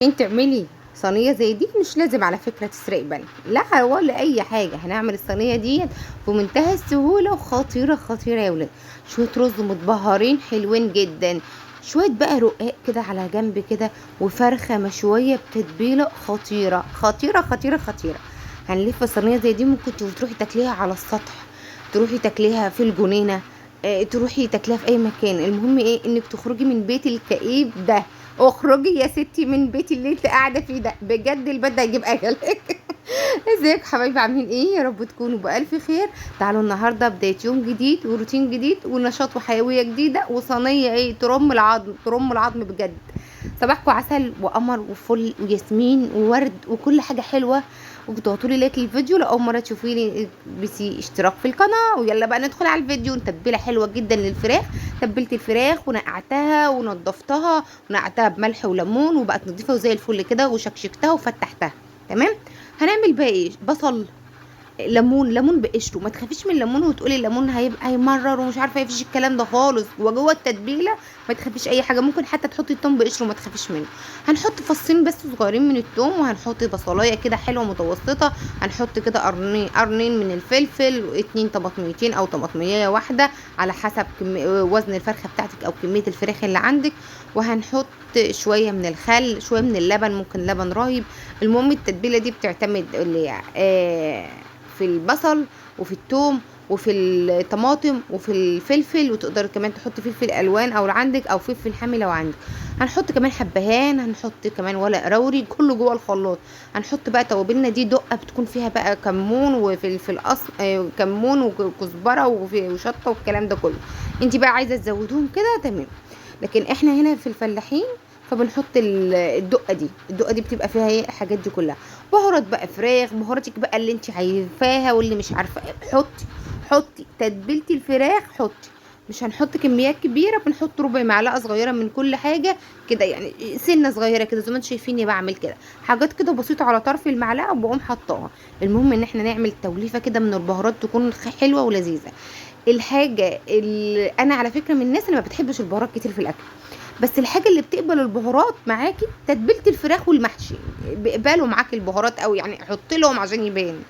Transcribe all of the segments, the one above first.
عشان تعملي صينية زي دي مش لازم على فكرة تسرقي بني، لا ولا أي حاجة. هنعمل الصينية ديت بمنتهى السهولة وخطيرة خطيرة يا ولاد. شوية رز متبهرين حلوين جدا، شوية بقى رقاق كده على جنب كده، وفرخة مشوية بتتبيلة خطيرة خطيرة خطيرة خطيرة. هنلف صينية زي دي، ممكن تروحي تاكليها على السطح، تروحي تاكليها في الجنينة، تروحي تاكليها في أي مكان. المهم ايه؟ انك تخرجي من بيت الكئيب ده. اخرجي يا ستي من بيتي اللي انت قاعده فيه ده، بجد البيت ده هيجيب اجلك. ازيك حبايبي؟ عاملين ايه؟ يا رب تكونوا بالف خير. تعالوا النهارده بدايه يوم جديد وروتين جديد ونشاط وحيويه جديده وصينيه ايه ترم العظم، ترم العظم بجد. صباحكم عسل وقمر وفل وياسمين وورد وكل حاجه حلوه. وتضغطوا لي لايك للفيديو لو اول مره تشوفيني، بسي اشتراك في القناه. ويلا بقى ندخل على الفيديو. تتبيله حلوه جدا للفراخ. تبلت الفراخ ونقعتها ونضفتها ونقعتها بملح وليمون وبقت نضيفه وزي الفل كده، وشكشكتها وفتحتها. تمام. هنعمل بقى ايه؟ بصل، ليمون، ليمون بقشره. ما تخافيش من الليمون وتقولي الليمون هيبقى هيمرر ومش عارفه، مفيش الكلام ده خالص. وجوه التتبيله ما تخافيش اي حاجه، ممكن حتى تحطي الثوم بقشره ما تخافيش منه. هنحط فصين بس صغيرين من الثوم، وهنحط بصلايه كده حلوه متوسطه. هنحط كده قرنين من الفلفل، واتنين طماطميتين او طماطميه واحده على حسب وزن الفرخه بتاعتك او كميه الفراخ اللي عندك. وهنحط شويه من الخل، شويه من اللبن، ممكن لبن رايب. المهم التتبيله دي بتعتمد اللي في البصل وفي الثوم وفي الطماطم وفي الفلفل، وتقدر كمان تحط فلفل الوان او عندك، او فلفل حامي لو عندك. هنحط كمان حبهان، هنحط كمان ورق روري، كله جوه الخلاط. هنحط بقى توابلنا دي دقه بتكون فيها بقى كمون وفلفل اصل، كمون وكزبره وشطه والكلام ده كله. انت بقى عايزه تزودوهم كده تمام. لكن احنا هنا في الفلاحين فبنحط الدقه دي. الدقه دي بتبقى فيها ايه؟ الحاجات دي كلها. بهارات بقى فراخ، بهاراتك بقى اللي انت عايزاها واللي مش عارفه حطي. حطي تتبيله الفراخ، حطي. مش هنحط كميات كبيره، بنحط ربع معلقه صغيره من كل حاجه كده، يعني سنه صغيره كده زي ما انتم شايفيني بعمل كده. حاجات كده بسيطه على طرف المعلقه وبقوم حطاها. المهم ان احنا نعمل توليفه كده من البهارات تكون حلوه ولذيذه. الحاجه اللي انا على فكره من الناس اللي ما بتحبش البهارات كتير في الاكل، بس الحاجه اللي بتقبل البهارات معاكي تتبيله الفراخ والمحشي. بيقبلوا معاكي البهارات قوي، يعني حط لهم عشان يبان.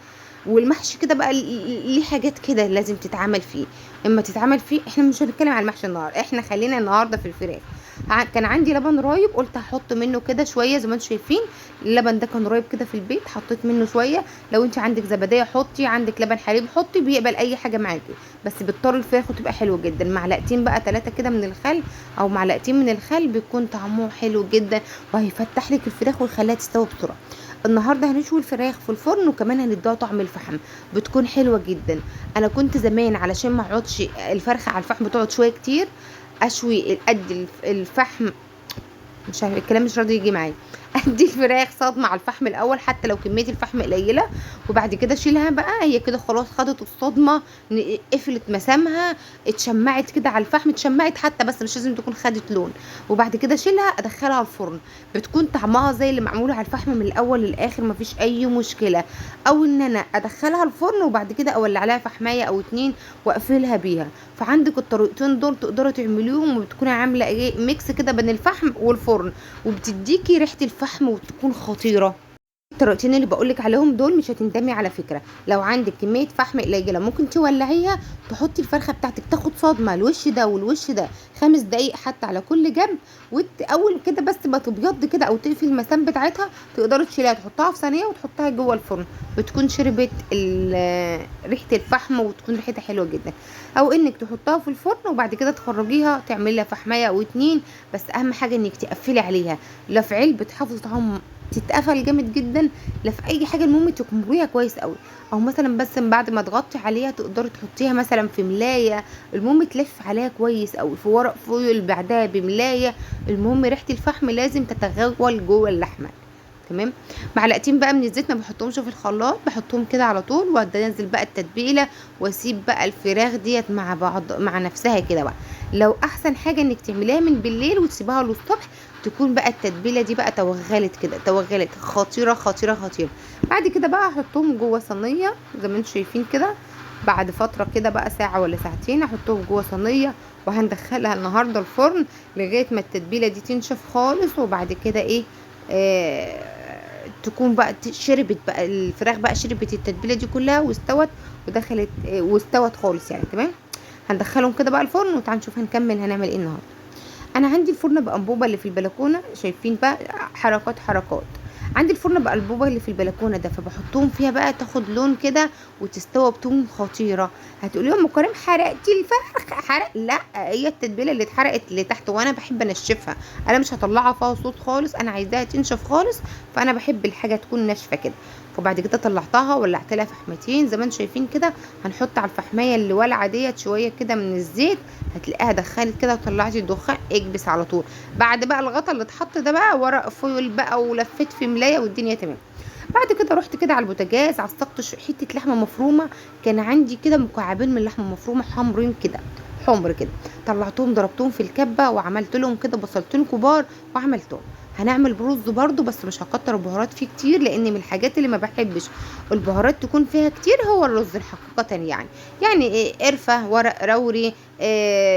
والمحشي كده بقى ليه حاجات كده لازم تتعمل فيه. اما تتعمل فيه، احنا مش هنتكلم عن المحشي النهارده، احنا خلينا النهارده في الفراخ. كان عندي لبن رايب، قلت هحط منه كده شويه زي ما انتم شايفين. اللبن ده كان رايب كده في البيت، حطيت منه شويه. لو انت عندك زبديه حطي، عندك لبن حليب حطي، بيقبل اي حاجه معاكي. بس بتطر الفراخ وتبقى حلوه جدا. معلقتين بقى 3 كده من الخل، او معلقتين من الخل، بيكون طعمه حلو جدا، وهيفتح لك الفراخ ويخليها تستوي بسرعه. النهارده هنشوي الفراخ في الفرن، وكمان هنديها طعم الفحم، بتكون حلوه جدا. انا كنت زمان علشان ما اقعدش الفرخه على الفحم بتقعد شويه كتير، اشوي قد الفحم. مش عارفه الكلام مش راضي يجي معايا. ادي الفراخ صدمه على الفحم الاول حتى لو كميه الفحم قليله، وبعد كده اشيلها بقى، هي كده خلاص خدت الصدمه. قفلت مسامها، اتشمعت كده على الفحم، اتشمعت حتى بس مش لازم تكون خدت لون. وبعد كده اشيلها ادخلها الفرن، بتكون طعمها زي اللي معموله على الفحم من الاول للاخر، مفيش اي مشكله. او ان انا ادخلها الفرن وبعد كده اولع عليها فحمايه او اتنين واقفلها بيها. فعندك الطريقتين دول تقدروا تعمليهم، وبتكوني عامله ايه؟ ميكس كده بين الفحم والفرن، وبتديكي ريحه الفحم وتكون خطيره. الطريقتين اللي بقولك عليهم دول مش هتندمي على فكره. لو عندك كميه فحم قليله ممكن تولعيها، تحطي الفرخه بتاعتك تاخد صدمه الوش ده والوش ده 5 دقايق حتى على كل جنب. اول كده بس ما تبيض كده او تقفل المسام بتاعتها، تقدري تشيلها تحطها في صينيه وتحطها جوه الفرن، بتكون شربت ريحه الفحم وتكون ريحتها حلوه جدا. او انك تحطها في الفرن وبعد كده تخرجيها تعملي لها فحمايه او اتنين. بس اهم حاجه انك تقفلي عليها، لا في علبه حافظ طعم تتقفل جامد جدا، لا في اي حاجه. المهم تكمريها كويس قوي، او مثلا بس بعد ما تغطي عليها تقدري تحطيها مثلا في ملايه. المهم تلف عليها كويس قوي في ورق فويل بعدها بملايه. المهم ريحه الفحم لازم تتغول جوه اللحمه. تمام. معلقتين بقى من الزيت، ما بحطهمش في الخلاط، بحطهم كده على طول، وانزل بقى التتبيله، واسيب بقى الفراخ ديت مع بعض مع نفسها كده بقى. لو احسن حاجه انك تعمليها من بالليل وتسيبها للصبح، تكون بقى التتبيله دي بقى توغلت كده، توغلت خطيره خطيره خطيره. بعد كده بقى احطهم جوه صينيه زي ما انتم شايفين كده. بعد فتره كده بقى ساعه ولا ساعتين احطهم جوه صينيه، وهندخلها النهارده الفرن لغايه ما التتبيله دي تنشف خالص. وبعد كده ايه؟ تكون بقى شربت بقى الفراخ بقى، شربت التتبيله دي كلها واستوت ودخلت واستوت خالص يعني تمام. هندخلهم كده بقى الفرن وتعالوا نشوف هنكمل هنعمل ايه النهارده. انا عندي الفرن بانبوبه اللي في البلكونه، شايفين بقى حركات حركات. عندي الفرن بانبوبه اللي في البلكونه ده، فبحطهم فيها بقى تاخد لون كده وتستوى بتون خطيره. هتقولي ام كريم حرقتي الفرخ؟ حرق؟ لا، هي التتبيله اللي اتحرقت اللي تحت، وانا بحب انشفها. انا مش هطلعها فيها صوت خالص، انا عايزاها تنشف خالص، فانا بحب الحاجه تكون ناشفه كده. وبعد كده طلعتها ولعت لها فحمتين زي ما انتم شايفين كده. هنحط على الفحميه اللي والعه ديت شويه كده من الزيت، هتلاقيها دخلت كده وطلعت الدخان، اكبس على طول. بعد بقى الغطا اللي اتحط ده بقى ورق فويل بقى، ولفيت في ملايه والدنيا تمام. بعد كده رحت كده على البوتاجاز، عصقت حته لحمه مفرومه. كان عندي كده مكعبين من لحمه مفرومه حمرين كده، حمر كده. طلعتهم ضربتهم في الكبه وعملت لهم كده بصلتين كبار وعملتهم. هنعمل برز برضو، بس مش هكتر البهارات فيه كتير، لان من الحاجات اللي ما بحبش البهارات تكون فيها كتير هو الرز الحقيقه يعني. يعني ايه، قرفه، ورق روري،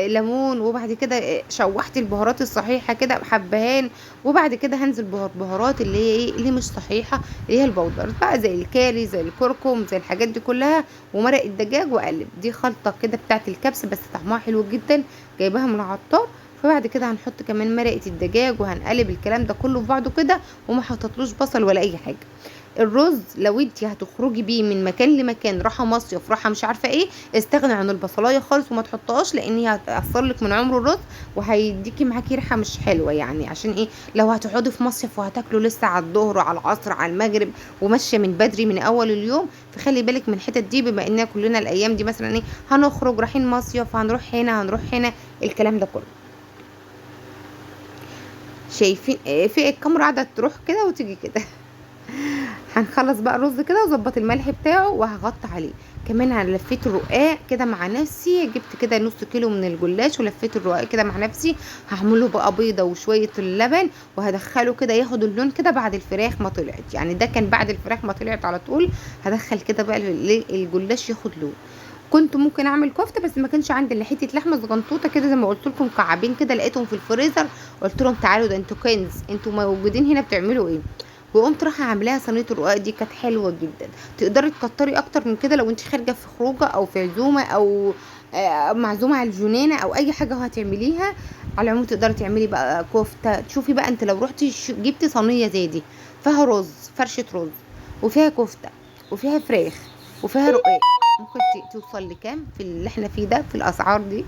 ليمون. وبعد كده شوحت البهارات الصحيحه كده بحبهان. وبعد كده هنزل بهارات اللي هي ايه، اللي مش صحيحه، اللي هي البودر بقى، زي الكاري، زي الكركم، زي الحاجات دي كلها. ومرق الدجاج، واقلب. دي خلطه كده بتاعت الكبسه، بس طعمها حلو جدا، جايباها من العطار. فبعد كده هنحط كمان مرقه الدجاج، وهنقلب الكلام ده كله في بعضه كده، وما حطيتلوش بصل ولا اي حاجه. الرز لو انت هتخرجي بيه من مكان لمكان، راحه مصيف، راحه مش عارفه ايه، استغني عن البصلايه خالص وما تحطهاش، لان هي هتاثر لك من عمر الرز، وهيديكي معاكي ريحه مش حلوه يعني. عشان ايه؟ لو هتقعدي في مصيف وهتاكلوا لسه على الظهر وعلى العصر على المغرب، وماشيه من بدري من اول اليوم، فخلي بالك من الحتت دي، بما اننا كلنا الايام دي مثلا ايه، هنخرج رايحين مصيف، هنروح هنا هنروح هنا، الكلام ده كله. شايفين في الكاميرا قاعده تروح كده وتيجي كده. هنخلص بقى الرز كده وظبط الملح بتاعه، وهغطي عليه. كمان انا لفيت الرقاق كده مع نفسي، جبت كده نص كيلو من الجلاش ولفيت الرقاق كده مع نفسي. هعمله بقى بيضه وشويه اللبن، وهدخله كده ياخد اللون كده بعد الفراخ ما طلعت، يعني ده كان بعد الفراخ ما طلعت على طول. هدخل كده بقى الجلاش ياخد لون. كنت ممكن اعمل كفته، بس ما كانش عندي الا حته لحمه صغنطوطه كده زي ما قلت لكم، مكعبين كده لقيتهم في الفريزر. قلت لهم تعالوا، ده انتوا كنز، انتوا موجودين هنا بتعملوا ايه؟ وقمت رايحه عاملاها صينيه الرقاق دي، كانت حلوه جدا. تقدري تكتري اكتر من كده لو انت خارجه في خروجه او في عزومه، او معزومه على الجنينه، او اي حاجه وهتعمليها. على العموم تقدري تعملي بقى كفته. تشوفي بقى انت لو رحتي جبتي صينيه زي دي، فيها رز، فرشه رز، وفيها كفته، وفيها فراخ، وفيها رقاق، ممكن توصل لكام في اللي احنا فيه ده في الاسعار دي؟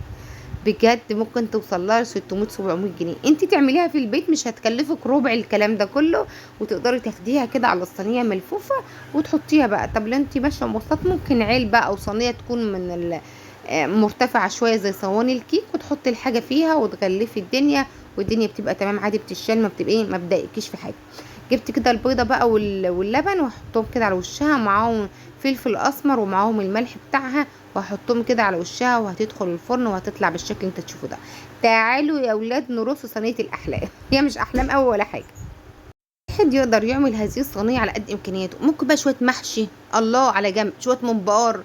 بجد ممكن توصل لها 600 700 جنيه. انت تعمليها في البيت، مش هتكلفك ربع الكلام ده كله. وتقدري تاخديها كده على الصينيه ملفوفه وتحطيها بقى. طب لو انت ماشيه مواصلات، ممكن علبه او صينيه تكون من مرتفعه شويه زي صواني الكيك، وتحطي الحاجه فيها وتغلفي الدنيا، والدنيا بتبقى تمام عادي، بتشال، ما بتبقى ايه، ما بتضايقكيش في حاجه. جبت كده البيضه بقى واللبن، واحطهم كده على وشها، معاهم فلفل اسمر، ومعاهم الملح بتاعها، وهحطهم كده على وشها، وهتدخل الفرن وهتطلع بالشكل اللي انت تشوفه ده. تعالوا يا اولاد نرص صينيه الاحلام. هي مش احلام قوي ولا حاجه. واحد يقدر يعمل هذه الصينيه على قد امكانياته. ممكن بقى شويه محشي، الله، على جنب شويه ممبار.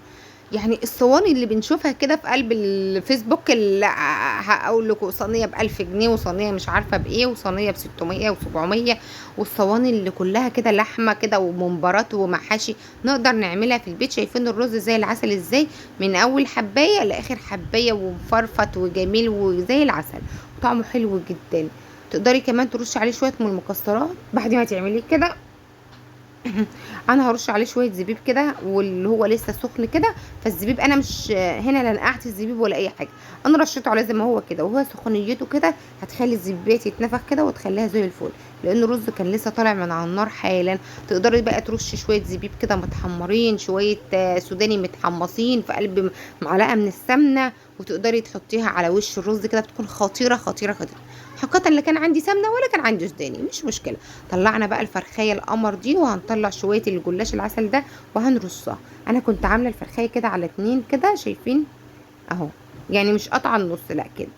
يعني الصواني اللي بنشوفها كده في قلب الفيسبوك، اللي هقول لكم صينيه ب1000 جنيه، وصينيه مش عارفه بايه، وصينيه ب600 و700، والصواني اللي كلها كده لحمه كده وممبارات ومحاشي، نقدر نعملها في البيت. شايفين الرز زي العسل ازاي، من اول حبايه لاخر حبايه، ومفرفط وجميل وزي العسل، وطعمه حلو جدا. تقدري كمان ترشي عليه شويه من المكسرات بعد ما تعمليه كده. انا هرش عليه شويه زبيب كده، واللي هو لسه سخن كده. فالزبيب انا مش هنا لا نقعت الزبيب ولا اي حاجه، انا رشيته عليه زي ما هو كده، وهو سخونيته كده هتخلي الزبيبات يتنفخ كده وتخليها زي الفل، لان الرز كان لسه طالع من على النار حالا. تقدري بقى ترشي شويه زبيب كده متحمرين، شويه سوداني متحمصين في قلب معلقه من السمنه، وتقدري تحطيها على وش الرز كده، بتكون خطيره خطيره خطيره. حقيقه لا كان عندي سمنه ولا كان عندي سوداني، مش مشكله. طلعنا بقى الفرخايه القمر دي، وهنطلع شويه الجلاش العسل ده وهنرصها. انا كنت عامله الفرخايه كده على 2 كده، شايفين اهو، يعني مش قطعه النص، لا كده.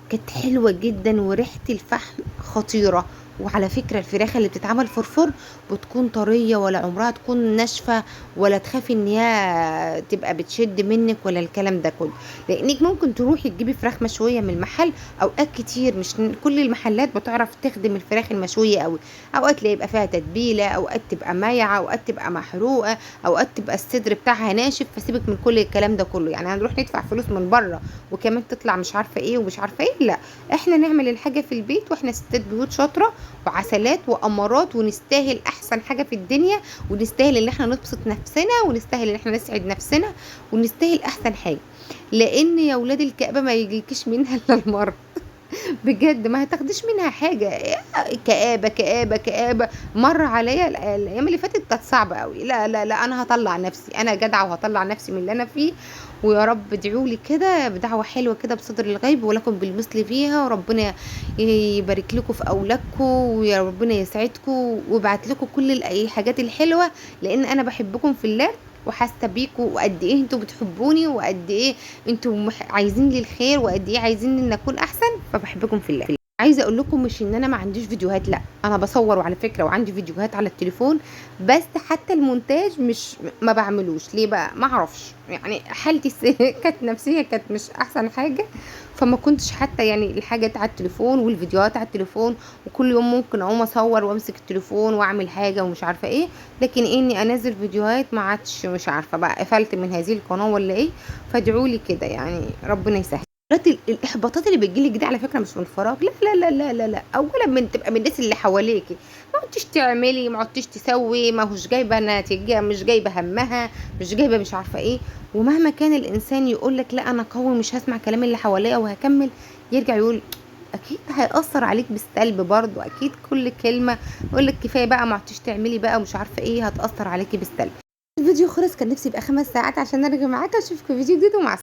كانت حلوه جدا، وريحه الفحم خطيره، وعلى فكرة الفراخ اللي بتتعمل فرفور بتكون طرية، ولا عمرها تكون ناشفة، ولا تخافي ان هي تبقى بتشد منك ولا الكلام ده كله. لانك ممكن تروحي تجيبي فراخ مشوية من المحل، اوقات كتير مش كل المحلات بتعرف تخدم الفراخ المشوية قوي. اوقات تلاقي يبقى فيها تتبيلة، اوقات تبقى مايعة، اوقات تبقى محروقة، اوقات تبقى الصدر بتاعها ناشف. فسيبك من كل الكلام ده كله، يعني هنروح ندفع فلوس من بره وكمان تطلع مش عارفة ايه ومش عارفة ايه؟ لا، احنا نعمل الحاجة في البيت، واحنا ستات بيوت شاطرة وعسلات وامارات، ونستاهل احسن حاجه في الدنيا، ونستاهل ان احنا نبسط نفسنا، ونستاهل ان احنا نسعد نفسنا، ونستاهل احسن حاجه. لان يا ولاد الكآبه ما يجيلكش منها الا المرض. بجد ما هتاخديش منها حاجه. كآبه كآبه كآبه. مر عليا الايام اللي فاتت كانت صعبه قوي. لا لا لا، انا هطلع نفسي، انا جدعه وهطلع نفسي من اللي انا فيه. ويا رب ادعوا لي كده بدعوه حلوه كده بصدر الغيب، ولكم بالمثل فيها، وربنا يبارك لكم في اولادكم، ويا ربنا يسعدكم ويبعت لكم كل الحاجات الحلوه. لان انا بحبكم في الله، وحاسه بيكم، وقد ايه انتوا بتحبوني، وقد ايه انتوا عايزين لي الخير، وقد ايه عايزين ان اكون احسن. فبحبكم في الله. عايزه اقول لكم مش ان انا ما عنديش فيديوهات، لا انا بصور وعلى فكره وعندي فيديوهات على التليفون، بس حتى المونتاج مش ما بعملوش. ليه بقى؟ ما اعرفش، يعني حالتي كانت نفسيه كانت مش احسن حاجه. فما كنتش حتى يعني الحاجات على التليفون والفيديوهات على التليفون، وكل يوم ممكن اقوم اصور وامسك التليفون واعمل حاجه ومش عارفه ايه. لكن اني انزل فيديوهات ما عادش، مش عارفه بقى قفلت من هذه القناه ولا ايه. فادعوا لي كده، يعني ربنا يسهل. الاحباطات اللي بتجيلك دي على فكره مش من فراغ. لا لا لا لا لا, لا. اولا تبقى من الناس اللي حواليكي. ما عدتش تعملي، ما عدتش تسوي، ما هوش جايبه نتيجه، مش جايبه همها، مش جايبه مش عارفه ايه. ومهما كان الانسان يقول لك لا انا قوي مش هسمع كلام اللي حواليا وهكمل، يرجع يقول اكيد هيأثر عليك بالسلب برضو. اكيد كل كلمه يقول لك كفايه بقى، ما عدتش تعملي بقى ومش عارفه ايه، هتأثر عليكي بالسلب. الفيديو خلص، كان نفسي يبقى 5 ساعات عشان ارجع معاك اشوفكم فيديو جديد، ومع